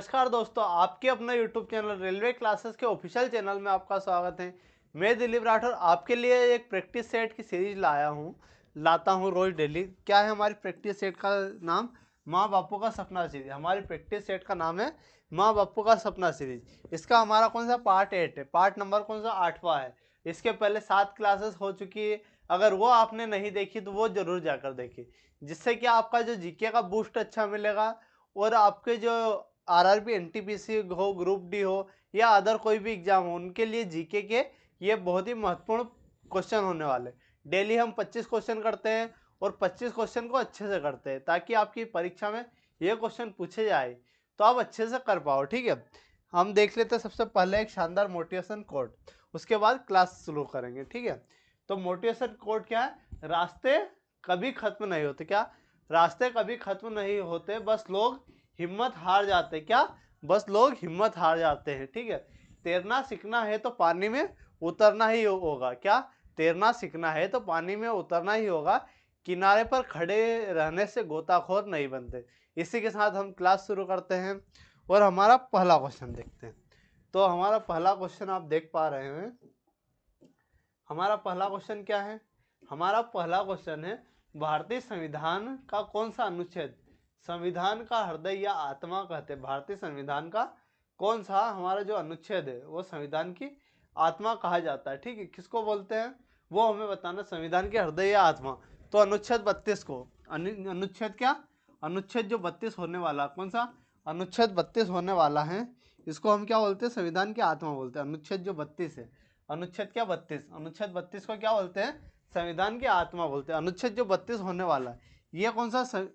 नमस्कार दोस्तों, आपके अपना यूट्यूब चैनल रेलवे क्लासेस के ऑफिशियल चैनल में आपका स्वागत है। मैं दिलीप राठौर आपके लिए एक प्रैक्टिस सेट की सीरीज लाता हूं रोज डेली। क्या है हमारी प्रैक्टिस सेट का नाम? माँ बापू का सपना सीरीज। हमारी प्रैक्टिस सेट का नाम है माँ बापू का सपना सीरीज। इसका हमारा कौन सा पार्ट 8 है, पार्ट नंबर कौन सा 8वां है। इसके पहले 7 क्लासेस हो चुकी है, अगर वो आपने नहीं देखी तो वो जरूर जाकर देखिए, जिससे कि आपका जो जीके का बूस्ट अच्छा मिलेगा और आपके जो आरआरबी एनटीपीसी हो, ग्रुप डी हो या अदर कोई भी एग्जाम हो, उनके लिए जीके के ये बहुत ही महत्वपूर्ण क्वेश्चन होने वाले। डेली हम 25 क्वेश्चन करते हैं और 25 क्वेश्चन को अच्छे से करते हैं ताकि आपकी परीक्षा में ये क्वेश्चन पूछे जाए तो आप अच्छे से कर पाओ। ठीक है, हम देख लेते हैं सबसे पहले एक शानदार मोटिवेशन कोट, उसके बाद क्लास शुरू करेंगे। ठीक है, तो मोटिवेशन कोट क्या है? रास्ते कभी खत्म नहीं होते। क्या? रास्ते कभी खत्म नहीं होते, बस लोग हिम्मत हार जाते हैं। क्या? बस लोग हिम्मत हार जाते हैं। ठीक है, तैरना सीखना है तो पानी में उतरना ही होगा। क्या? तैरना सीखना है तो पानी में उतरना ही होगा, किनारे पर खड़े रहने से गोताखोर नहीं बनते। इसी के साथ हम क्लास शुरू करते हैं और हमारा पहला क्वेश्चन देखते हैं। तो हमारा पहला क्वेश्चन आप देख पा रहे हैं। हमारा पहला क्वेश्चन क्या है? हमारा पहला क्वेश्चन है, भारतीय संविधान का कौन सा अनुच्छेद संविधान का हृदय या आत्मा कहते हैं? भारतीय संविधान का कौन सा हमारा जो अनुच्छेद है वो संविधान की आत्मा कहा जाता है? ठीक है, किसको बोलते हैं वो हमें बताना, संविधान के हृदय या आत्मा। तो अनुच्छेद 32 को, अनुच्छेद क्या? अनुच्छेद जो 32 होने वाला, कौन सा अनुच्छेद 32 होने वाला है, इसको हम क्या बोलते हैं? संविधान की आत्मा बोलते हैं। अनुच्छेद जो 32 है, अनुच्छेद क्या 32, अनुच्छेद 32 को क्या बोलते हैं? संविधान की आत्मा बोलते हैं। अनुच्छेद जो 32 होने वाला है ये कौन सा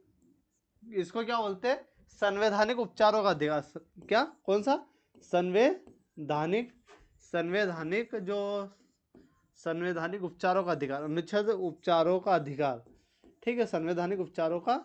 इसको क्या बोलते हैं? संवैधानिक उपचारों का अधिकार। क्या? कौन सा? संवैधानिक संवैधानिक जो संवैधानिक उपचारों का अधिकार, अनुच्छेद उपचारों का अधिकार। ठीक है, संवैधानिक उपचारों का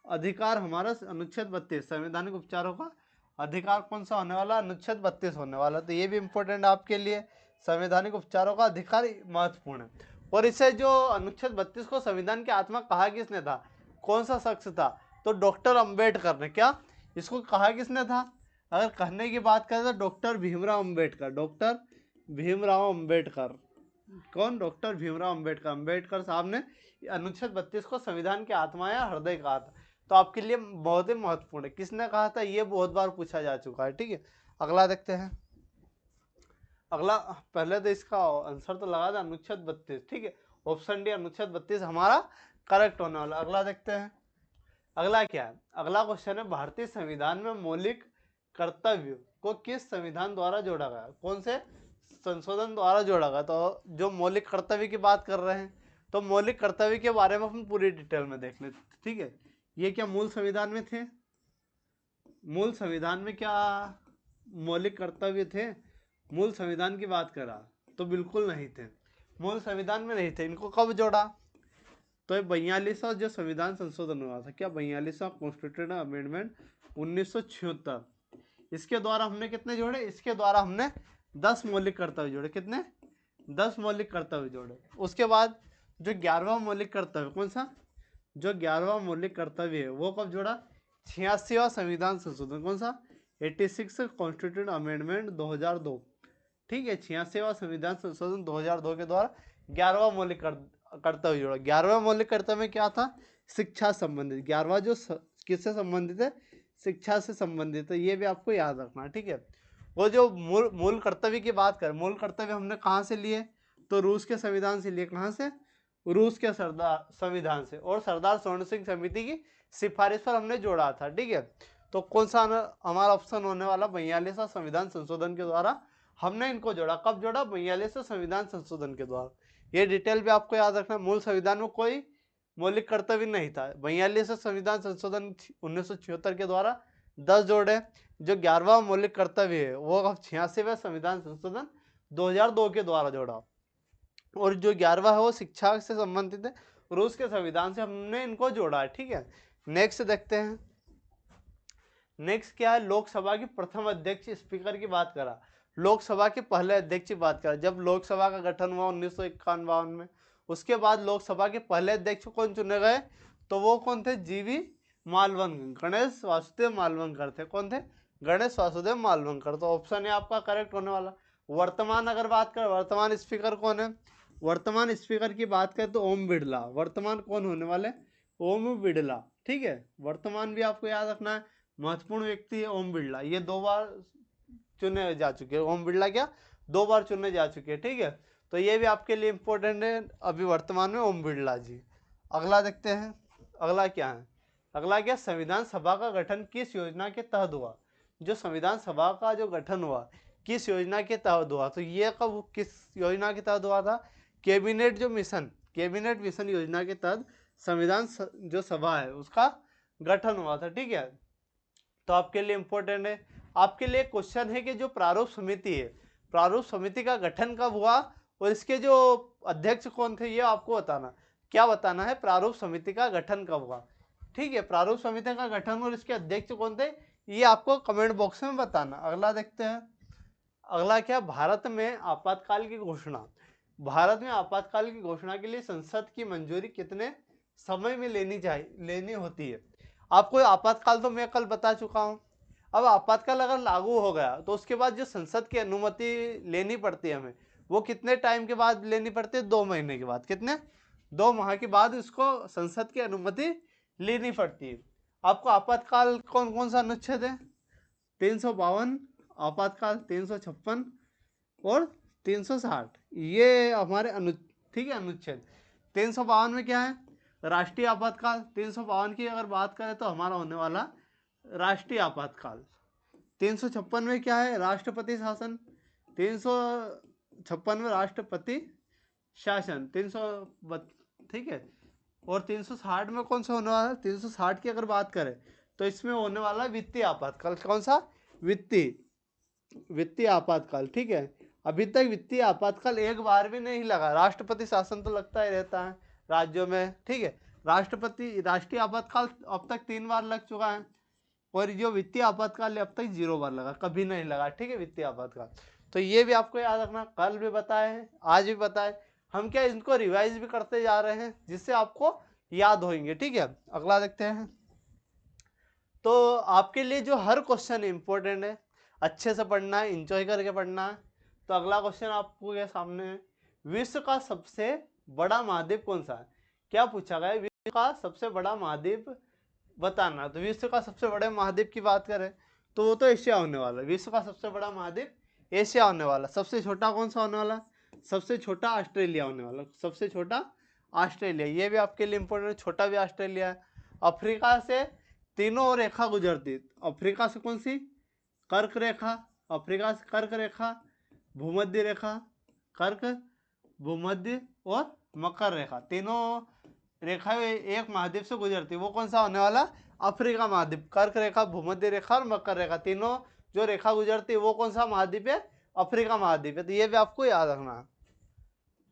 अधिकार हमारा अनुच्छेद 32, संवैधानिक उपचारों का अधिकार कौन सा होने वाला? अनुच्छेद 32 होने वाला। तो ये भी इंपॉर्टेंट आपके लिए, संवैधानिक उपचारों का अधिकार महत्वपूर्ण है। और इसे जो अनुच्छेद 32 को संविधान की आत्मा कहा किसने था? कौन सा शख्स था? तो डॉक्टर अंबेडकर ने। क्या? इसको कहा किसने था? अगर कहने की बात करें तो डॉक्टर भीमराव अंबेडकर। डॉक्टर भीमराव अंबेडकर। कौन? डॉक्टर भीमराव अंबेडकर। अंबेडकर साहब ने अनुच्छेद 32 को संविधान की आत्मा या हृदय कहा था। तो आपके लिए बहुत ही महत्वपूर्ण है, किसने कहा था ये बहुत बार पूछा जा चुका है। ठीक है, अगला देखते हैं। अगला, पहले तो इसका आंसर तो लगा था अनुच्छेद 32। ठीक है, ऑप्शन डी अनुच्छेद 32 हमारा करेक्ट होने वाला। अगला देखते हैं। अगला क्या है? अगला क्वेश्चन है, भारतीय संविधान में मौलिक कर्तव्य को किस संविधान द्वारा जोड़ा गया? कौन से संशोधन द्वारा जोड़ा गया? तो जो मौलिक कर्तव्य की बात कर रहे हैं, तो मौलिक कर्तव्य के बारे में हम पूरी डिटेल में देख लेते। ठीक है, ये क्या मूल संविधान में थे? मूल संविधान में क्या मौलिक कर्तव्य थे? मूल संविधान की बात करा तो बिल्कुल नहीं थे, मूल संविधान में नहीं थे। इनको कब जोड़ा? तो 42वां जो संविधान संशोधन हुआ था, क्या 42वां कॉन्स्टिट्यूशन अमेंडमेंट 1976, इसके द्वारा हमने कितने जोड़े? इसके द्वारा हमने 10 मौलिक कर्तव्य जोड़े। कितने? 10 मौलिक कर्तव्य जोड़े। उसके बाद जो 11वां मौलिक कर्तव्य, कौन सा? जो 11वां मौलिक कर्तव्य है वो कब जोड़ा? 86वां संविधान संशोधन। कौन सा? 86 कॉन्स्टिट्यूशन अमेंडमेंट 2002। ठीक है, 86वां संविधान संशोधन 2002 के द्वारा 11वां मौलिक कर्तव्य जोड़ा। 11वां मौलिक कर्तव्य में क्या था? शिक्षा संबंधित। 11वां जो किससे संबंधित है? शिक्षा से संबंधित है, ये भी आपको याद रखना है। ठीक है, वो जो मूल कर्तव्य की बात करें, मूल कर्तव्य हमने कहाँ से लिए? तो रूस के संविधान से लिए। कहाँ से? रूस के सरदार संविधान से, और सरदार स्वर्ण सिंह समिति की सिफारिश पर हमने जोड़ा था। ठीक है, तो कौन सा हमारा ऑप्शन होने वाला? 42वां संविधान संशोधन के द्वारा हमने इनको जोड़ा। कब जोड़ा? 42वें संविधान संशोधन के द्वारा। ये डिटेल भी आपको याद रखना। मूल संविधान में कोई मौलिक कर्तव्य नहीं था। 42वें संविधान संशोधन 1976 के द्वारा 10 जोड़े। जो 11वां मौलिक कर्तव्य है वो अब 86वें संविधान संशोधन 2002 के द्वारा जोड़ा, और जो 11वां है वो शिक्षा से संबंधित है, रूस के संविधान से हमने इनको जोड़ा है। ठीक है, नेक्स्ट देखते हैं। नेक्स्ट क्या है? लोकसभा की प्रथम अध्यक्ष स्पीकर की बात करा, लोकसभा के पहले अध्यक्ष की बात करा। जब लोकसभा का गठन हुआ 1951 में, उसके बाद लोकसभा के पहले अध्यक्ष कौन चुने गए? तो वो कौन थे? जीवी मालवनकर, गणेश वासुदेव मालवनकर थे। कौन थे? गणेश वासुदेव मालवंकर। तो ऑप्शन है आपका करेक्ट होने वाला। वर्तमान अगर बात करें, वर्तमान स्पीकर कौन है? वर्तमान स्पीकर की बात करें तो ओम बिरला। वर्तमान कौन होने वाले? ओम बिरला। ठीक है, वर्तमान भी आपको याद रखना है, महत्वपूर्ण व्यक्ति है ओम बिरला। ये 2 बार चुने जा चुके हैं ओम बिरला, क्या 2 बार चुने जा चुके हैं। ठीक है, तो ये भी आपके लिए इंपॉर्टेंट है अभी वर्तमान में ओम बिरला जी। अगला देखते हैं, अगला क्या है? अगला क्या? संविधान सभा का गठन किस योजना के तहत हुआ? जो संविधान सभा का जो गठन हुआ किस योजना के तहत हुआ? तो ये कब किस योजना के तहत हुआ था? कैबिनेट जो मिशन, कैबिनेट मिशन योजना के तहत संविधान जो सभा है उसका गठन हुआ था। ठीक है, तो आपके लिए इंपॉर्टेंट है। आपके लिए क्वेश्चन है कि जो प्रारूप समिति है, प्रारूप समिति का गठन कब हुआ और इसके जो अध्यक्ष कौन थे ये आपको बताना। क्या बताना है? प्रारूप समिति का गठन कब हुआ। ठीक है, प्रारूप समिति का गठन और इसके अध्यक्ष कौन थे ये आपको कमेंट बॉक्स में बताना। अगला देखते हैं, अगला क्या? भारत में आपातकाल की घोषणा। भारत में आपातकाल की घोषणा के लिए संसद की मंजूरी कितने समय में लेनी होती है? आपको आपातकाल तो मैं कल बता चुका हूं। अब आपातकाल अगर लागू हो गया तो उसके बाद जो संसद की अनुमति लेनी पड़ती है हमें, वो कितने टाइम के बाद लेनी पड़ती है? 2 महीने के बाद। कितने? 2 माह के बाद इसको संसद की अनुमति लेनी पड़ती है। आपको आपातकाल कौन कौन सा अनुच्छेद है? 352 आपातकाल, 356 और 360, ये हमारे ठीक है अनुच्छेद। 352 में क्या है? राष्ट्रीय आपातकाल। 352 की अगर बात करें तो हमारा होने वाला राष्ट्रीय आपातकाल। 356 में क्या है? राष्ट्रपति शासन। 356 में राष्ट्रपति शासन। 300, ठीक है, और 360 में कौन सा होने वाला है? 360 की अगर बात करें तो इसमें होने वाला वित्तीय आपातकाल। कौन सा? वित्तीय आपातकाल। ठीक है, अभी तक वित्तीय आपातकाल एक बार भी नहीं लगा। राष्ट्रपति शासन तो लगता ही रहता है राज्यों में। ठीक है, राष्ट्रीय आपातकाल अब तक 3 बार लग चुका है और जो वित्तीय आपातकाल अब तक 0 बार लगा, कभी नहीं लगा। ठीक है, वित्तीय आपातकाल। तो ये भी आपको याद रखना, कल भी बताए हैं आज भी बताए, हम क्या इनको रिवाइज भी करते जा रहे हैं जिससे आपको याद होंगे। ठीक है, अगला देखते हैं। तो आपके लिए जो हर क्वेश्चन इंपॉर्टेंट है, अच्छे से पढ़ना है, इंजॉय करके पढ़ना है। तो अगला क्वेश्चन आपको के सामने है, विश्व का सबसे बड़ा महाद्वीप कौन सा है? क्या पूछा गया? विश्व का सबसे बड़ा महाद्वीप बताना। तो विश्व का सबसे बड़े महाद्वीप की बात करें तो वो तो एशिया होने वाला है। विश्व का सबसे बड़ा महाद्वीप एशिया होने वाला। सबसे छोटा कौन सा होने वाला? सबसे छोटा ऑस्ट्रेलिया होने वाला। सबसे छोटा ऑस्ट्रेलिया, ये भी आपके लिए इंपॉर्टेंट, छोटा भी ऑस्ट्रेलिया है। अफ्रीका से तीनों रेखा गुजरती। अफ्रीका से कौन सी? कर्क रेखा। अफ्रीका से कर्क रेखा, भूमध्य रेखा, कर्क, भूमध्य और मकर रेखा, तीनों रेखा एक महाद्वीप से गुजरती। वो कौन सा होने वाला? अफ्रीका महाद्वीप। कर्क रेखा, भूमध्य रेखा और मकर रेखा, तीनों जो रेखा गुजरती है वो कौन सा महाद्वीप है? अफ्रीका महाद्वीप है। तो ये भी आपको याद रखना है।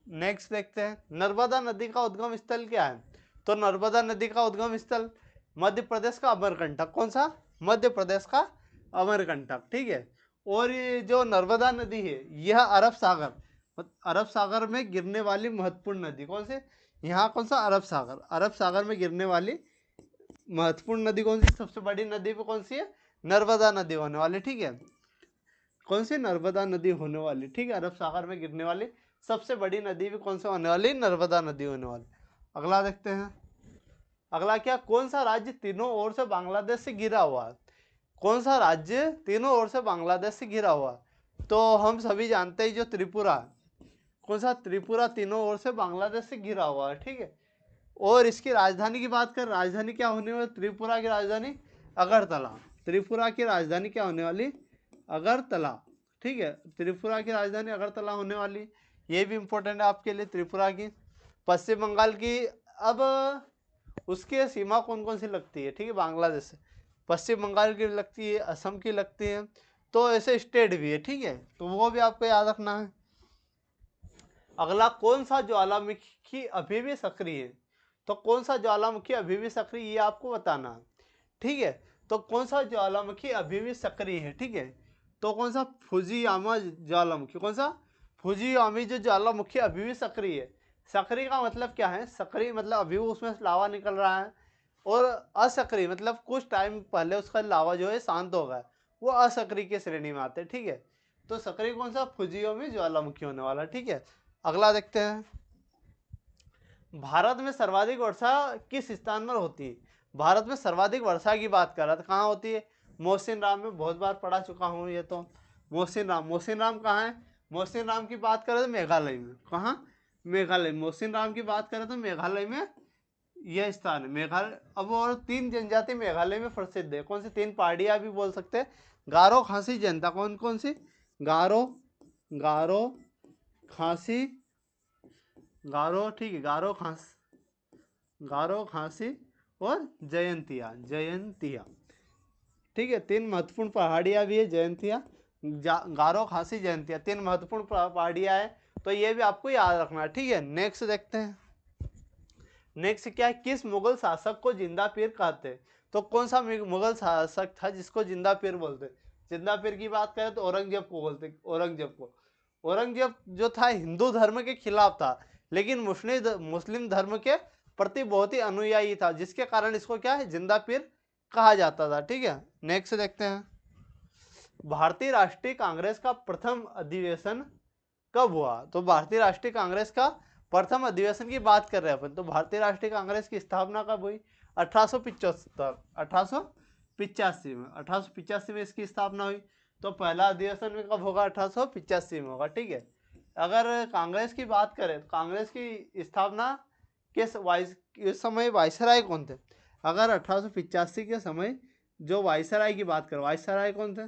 नेक्स्ट देखते हैं, नर्मदा नदी का उद्गम स्थल क्या है? तो नर्मदा नदी का उद्गम स्थल मध्य प्रदेश का अमरकंटक। कौन सा? मध्य प्रदेश का अमरकंटक। ठीक है, और ये जो नर्मदा नदी है यह अरब सागर में गिरने वाली महत्वपूर्ण नदी। कौन से? यहाँ कौन सा? अरब सागर में गिरने वाली महत्वपूर्ण नदी कौन सी? सबसे बड़ी नदी पे कौन सी है? नर्मदा नदी होने वाली। ठीक है, कौन सी? नर्मदा नदी होने वाली। ठीक है, अरब सागर में गिरने वाली सबसे बड़ी नदी भी कौन सी होने वाली? नर्मदा नदी होने वाली। अगला देखते हैं, अगला क्या? कौन सा राज्य तीनों ओर से बांग्लादेश से घिरा हुआ है? कौन सा राज्य तीनों ओर से बांग्लादेश से घिरा हुआ? तो हम सभी जानते हैं जो त्रिपुरा, कौन सा? त्रिपुरा तीनों ओर से बांग्लादेश से घिरा हुआ है। ठीक है, और इसकी राजधानी की बात कर, राजधानी क्या होने वाली? त्रिपुरा की राजधानी अगरतला। त्रिपुरा की राजधानी क्या होने वाली? अगरतला। ठीक है, त्रिपुरा की राजधानी अगरतला होने वाली। ये भी इंपॉर्टेंट है आपके लिए त्रिपुरा की। पश्चिम बंगाल की, अब उसकी सीमा कौन कौन सी लगती है? ठीक है, बांग्लादेश से पश्चिम बंगाल की लगती है, असम की लगती है, तो ऐसे स्टेट भी है। ठीक है, तो वो भी आपको याद रखना है। अगला, कौन सा ज्वालामुखी अभी भी सक्रिय है? तो कौन सा ज्वालामुखी अभी भी सक्रिय, ये आपको बताना है। ठीक है, तो कौन सा ज्वालामुखी अभी भी सक्रिय है? ठीक है, तो कौन सा? फुजियामा ज्वालामुखी। कौन सा? फुजियामी जो ज्वालामुखी अभी भी सक्रिय है। सक्रिय का मतलब क्या है? सक्रिय मतलब अभी उसमें लावा निकल रहा है, और असक्रिय मतलब कुछ टाइम पहले उसका लावा जो है शांत हो गया, वो असक्रिय की श्रेणी में आते हैं। ठीक है, तो सक्रिय कौन सा, फुजियोमी ज्वालामुखी होने वाला। ठीक है, अगला देखते हैं। भारत में सर्वाधिक वर्षा किस स्थान पर होती है? भारत में सर्वाधिक वर्षा की बात कर रहा था, कहाँ होती है? मोहसिन राम में बहुत बार पढ़ा चुका हूँ ये तो। मोहसिन राम कहाँ है? मोहसिन राम की बात करें तो मेघालय में। कहाँ? मेघालय। मोहसिन राम की बात करें तो मेघालय में यह स्थान है, मेघालय। अब और 3 जनजाति मेघालय में प्रसिद्ध है। कौन सी 3 पहाड़ियाँ भी बोल सकते हैं? गारो, खासी, जनता। कौन कौन सी? गारो, गारो, खासी, गारो, ठीक है, गारो, खासी और जयंतिया, जयंतिया। ठीक है, 3 महत्वपूर्ण पहाड़ियाँ भी है, जयंतिया, गारो, खासी, जयंतिया, 3 महत्वपूर्ण पहाड़ियाँ है, तो ये भी आपको याद रखना है। ठीक है, नेक्स्ट देखते हैं। नेक्स्ट क्या है? किस मुगल शासक को जिंदा पीर कहते हैं? तो कौन सा मुगल शासक था जिसको जिंदा पीर बोलते? जिंदा पीर की बात करें तो औरंगजेब को बोलते, औरंगजेब को। औरंगजेब जो था हिंदू धर्म के खिलाफ था, लेकिन मुस्लिम धर्म के प्रति बहुत ही अनुयायी था, जिसके कारण इसको क्या है, जिंदा पीर कहा जाता था। ठीक है, नेक्स्ट देखते हैं। भारतीय राष्ट्रीय कांग्रेस का प्रथम अधिवेशन कब हुआ? तो भारतीय राष्ट्रीय कांग्रेस का प्रथम अधिवेशन की बात कर रहे हैं अपन, तो भारतीय राष्ट्रीय कांग्रेस की स्थापना कब हुई? 1875, 1885 में, 1885 में इसकी स्थापना हुई। तो पहला अधिवेशन में कब होगा? 1885 में होगा। ठीक है, अगर कांग्रेस की बात करें तो कांग्रेस की स्थापना इस समय वायसराय कौन थे? अगर 1885 के समय जो वायसराय की बात करें, वायसराय कौन थे?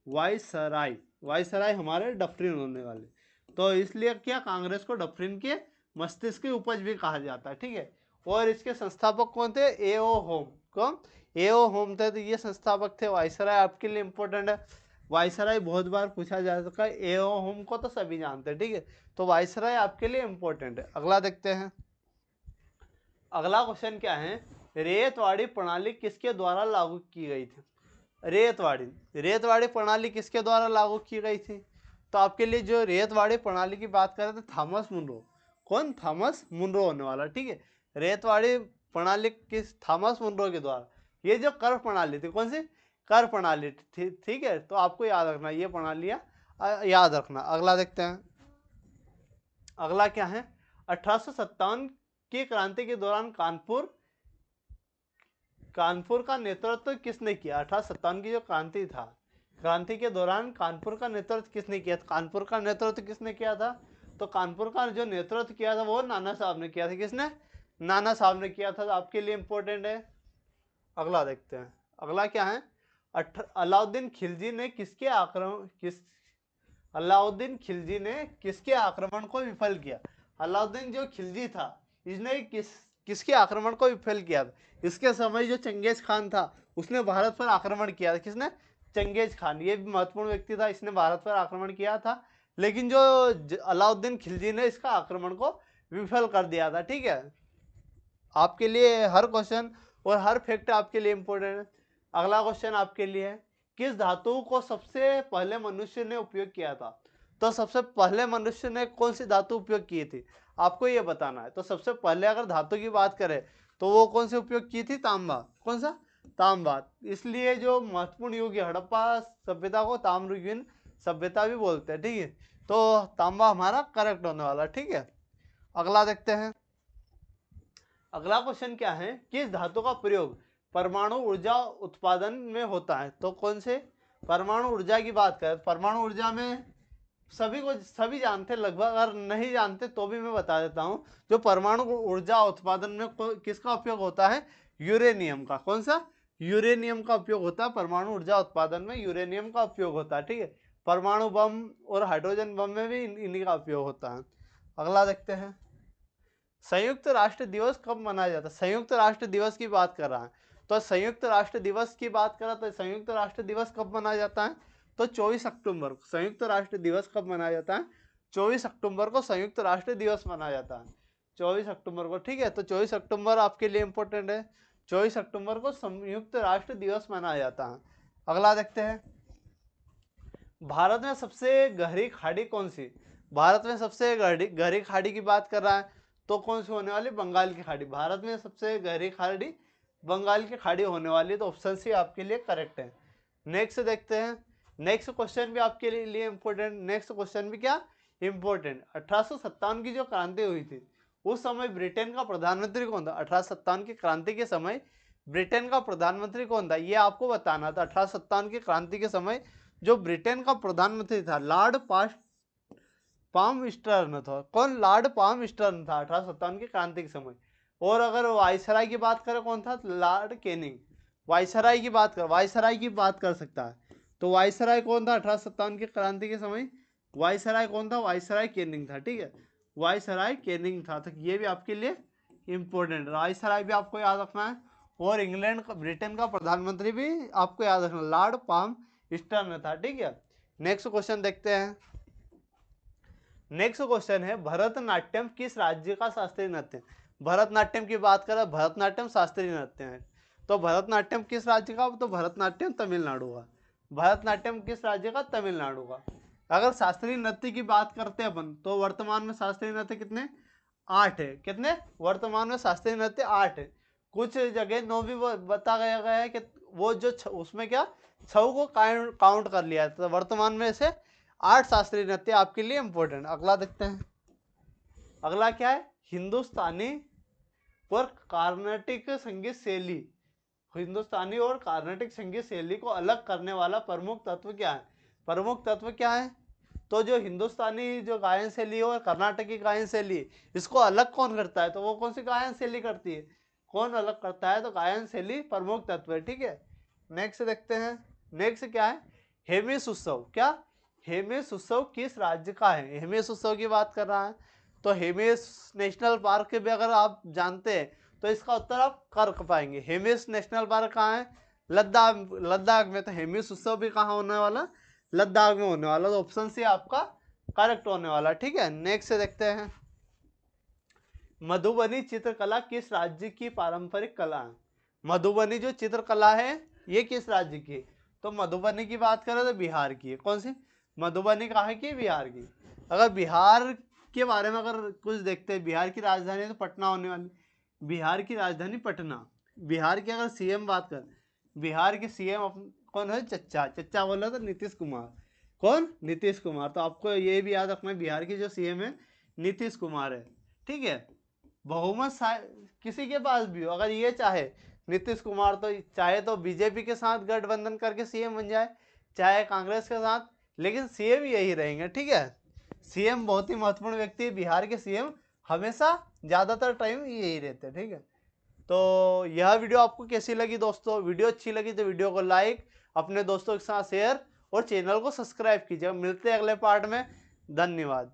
वायसराय हमारे डफरिन होने वाले, तो इसलिए क्या कांग्रेस को डफरिन के मस्तिष्क की उपज भी कहा जाता है। ठीक है, और इसके संस्थापक कौन थे? एओ होम। कौन? एओ होम थे, तो ये संस्थापक थे। वायसराय आपके लिए इंपॉर्टेंट है, वायसराय बहुत बार पूछा जा सकता है। एओ होम को तो सभी जानते हैं। ठीक है, तो वायसराय आपके लिए इंपॉर्टेंट है। अगला देखते हैं। अगला क्वेश्चन क्या है? रेतवाड़ी प्रणाली किसके द्वारा लागू की गई थी? रेतवाड़ी प्रणाली किसके द्वारा लागू की गई थी? तो आपके लिए जो रेतवाड़ी प्रणाली की बात कर रहे थे, थॉमस मुनरो। कौन? थॉमस मुनरो होने वाला। ठीक है, रेतवाड़ी प्रणाली किस? थॉमस मुनरो के द्वारा। ये जो कर प्रणाली थी, कौन सी? कर प्रणाली थी। ठीक है, तो आपको याद रखना, ये प्रणालियाँ याद रखना। अगला देखते हैं। अगला क्या है? 1857 की क्रांति के दौरान कानपुर का नेतृत्व किसने किया? 1857 की जो क्रांति था, क्रांति के दौरान कानपुर का नेतृत्व किसने किया? कानपुर का नेतृत्व किसने किया था? तो कानपुर का जो नेतृत्व किया था वो नाना साहब ने किया था। किसने? नाना साहब ने किया था, तो आपके लिए इंपॉर्टेंट है। अगला देखते हैं। अगला क्या है? अलाउद्दीन खिलजी ने किसके आक्रमण को विफल किया? अलाउद्दीन जो खिलजी था, इसने किसके आक्रमण को विफल किया था? इसके समय जो चंगेज खान था, उसने भारत पर आक्रमण किया था। किसने? Genghis Khan. ये भी महत्वपूर्ण व्यक्ति था, इसने भारत पर आक्रमण किया था, लेकिन जो अलाउद्दीन खिलजी ने इसका आक्रमण को विफल कर दिया था। ठीक है, आपके लिए हर क्वेश्चन और हर फैक्ट आपके लिए इंपॉर्टेंट है। अगला क्वेश्चन आपके लिए है, किस धातु को सबसे पहले मनुष्य ने उपयोग किया था? तो सबसे पहले मनुष्य ने कौन सी धातु उपयोग की थी, आपको ये बताना है। तो सबसे पहले अगर धातु की बात करें तो वो कौन सी उपयोग की थी? तांबा। कौन सा? तांबा। इसलिए जो महत्वपूर्ण युग है हड़प्पा सभ्यता को ताम्रयुगीन सभ्यता भी बोलते हैं। ठीक है, तो तांबा हमारा करेक्ट होने वाला। ठीक है, अगला देखते हैं। अगला क्वेश्चन क्या है? किस धातु का प्रयोग परमाणु ऊर्जा उत्पादन में होता है? तो कौन से? परमाणु ऊर्जा की बात करें, परमाणु ऊर्जा में सभी जानते हैं लगभग, अगर नहीं जानते तो भी मैं बता देता हूं। जो परमाणु ऊर्जा उत्पादन में किसका उपयोग होता है? यूरेनियम का। कौन सा? यूरेनियम का उपयोग होता है परमाणु ऊर्जा उत्पादन में, यूरेनियम का उपयोग होता है। ठीक है, परमाणु बम और हाइड्रोजन बम में भी इन्हीं का उपयोग होता है। अगला देखते हैं। संयुक्त राष्ट्र दिवस कब मनाया जाता है? संयुक्त राष्ट्र दिवस की बात कर रहा है, तो संयुक्त राष्ट्र दिवस की बात करा तो संयुक्त राष्ट्र दिवस कब मनाया जाता है? तो 24 अक्टूबर को। संयुक्त राष्ट्र दिवस कब मनाया जाता है? 24 अक्टूबर को संयुक्त राष्ट्र दिवस मनाया जाता है, 24 अक्टूबर को। ठीक है, तो 24 अक्टूबर आपके लिए इंपॉर्टेंट है, 24 अक्टूबर को संयुक्त राष्ट्र दिवस मनाया जाता है। अगला देखते हैं। भारत में सबसे गहरी खाड़ी कौन सी? भारत में सबसे गहरी खाड़ी की बात कर रहा है, तो कौन सी होने वाली? बंगाल की खाड़ी। भारत में सबसे गहरी खाड़ी बंगाल की खाड़ी होने वाली, तो ऑप्शन सी आपके लिए करेक्ट है। नेक्स्ट देखते हैं, नेक्स्ट क्वेश्चन भी आपके लिए इम्पोर्टेंट, नेक्स्ट क्वेश्चन भी क्या इम्पोर्टेंट। 1857 की जो क्रांति हुई थी उस समय ब्रिटेन का प्रधानमंत्री कौन था। 1857 की क्रांति के समय ब्रिटेन का प्रधानमंत्री कौन था, ये आपको बताना था। 1857 की क्रांति के समय जो ब्रिटेन का प्रधानमंत्री था लॉर्ड पाल्मस्टर्न था। कौन, लॉर्ड पाल्मस्टर्न था 1857 की क्रांति के समय। और अगर वायसराय की बात करें कौन था, लॉर्ड कैनिंग। वायसराय की बात कर सकता है, तो वायसराय कौन था 1857 की क्रांति के समय, वायसराय कौन था, वायसराय कैनिंग था। ठीक है, वायसराय कैनिंग था। तो ये भी आपके लिए इंपॉर्टेंट, वायसराय भी आपको याद रखना है। और इंग्लैंड का, ब्रिटेन का प्रधानमंत्री भी आपको याद रखना, लॉर्ड पाल्मस्टर्न था। ठीक है, नेक्स्ट क्वेश्चन देखते हैं। नेक्स्ट क्वेश्चन है भरतनाट्यम किस राज्य का शास्त्रीय नृत्य। भरतनाट्यम की बात करें, भरतनाट्यम शास्त्रीय नृत्य है। तो भरतनाट्यम किस राज्य का, तो भरतनाट्यम तमिलनाडु का। भरतनाट्यम किस राज्य का, तमिलनाडु का। अगर शास्त्रीय नृत्य की बात करते हैं अपन, तो वर्तमान में शास्त्रीय नृत्य कितने, 8 है। कितने, वर्तमान में शास्त्रीय नृत्य 8 है। कुछ जगह 9 भी बता गया गया है कि वो जो उसमें क्या 6 को काउंट कर लिया है। तो वर्तमान में से 8 शास्त्रीय नृत्य आपके लिए इंपॉर्टेंट। अगला देखते हैं, अगला क्या है, हिंदुस्तानी और कार्नाटिक संगीत शैली। हिंदुस्तानी और कार्नाटिक संगीत शैली को अलग करने वाला प्रमुख तत्व क्या है। प्रमुख तत्व क्या है, तो जो हिंदुस्तानी जो गायन शैली और कर्नाटक की गायन शैली, इसको अलग कौन करता है, तो वो कौन सी गायन शैली करती है, कौन अलग करता है, तो गायन शैली प्रमुख तत्व है। ठीक है, नेक्स्ट देखते हैं। नेक्स्ट क्या है, हेमिस उत्सव। क्या, हेमिस उत्सव किस राज्य का है। हेमिस उत्सव की बात कर रहा है, तो हेमिस नेशनल पार्क भी अगर आप जानते हैं तो इसका उत्तर आप कर पाएंगे। हेमिस नेशनल पार्क कहाँ है, लद्दाख में। तो हेमिस उत्सव भी कहाँ होने वाला, लद्दाख में होने वाला। तो ऑप्शन सी आपका करेक्ट होने वाला। ठीक है, नेक्स्ट देखते हैं, मधुबनी चित्रकला किस राज्य की पारंपरिक कला है। मधुबनी जो चित्रकला है ये किस राज्य की, तो मधुबनी की बात करें तो बिहार की है। कौन सी, मधुबनी कहाँ की, बिहार की। अगर बिहार के बारे में अगर कुछ देखते हैं, बिहार की राजधानी तो पटना होने वाली, बिहार की राजधानी पटना। बिहार की अगर सीएम बात कर, बिहार के सीएम कौन है, चच्चा बोला तो नीतीश कुमार। कौन, नीतीश कुमार। तो आपको ये भी याद रखना, बिहार की जो सीएम है नीतीश कुमार है। ठीक है, बहुमत किसी के पास भी हो, अगर ये चाहे नीतीश कुमार तो चाहे तो बीजेपी के साथ गठबंधन करके सीएम बन जाए, चाहे कांग्रेस के साथ, लेकिन सीएम यही रहेंगे। ठीक है, सीएम बहुत ही महत्वपूर्ण व्यक्ति है। बिहार के सीएम हमेशा ज्यादातर टाइम यही रहते हैं। ठीक है, तो यह वीडियो आपको कैसी लगी दोस्तों, वीडियो अच्छी लगी तो वीडियो को लाइक, अपने दोस्तों के साथ शेयर और चैनल को सब्सक्राइब कीजिए। मिलते हैं अगले पार्ट में, धन्यवाद।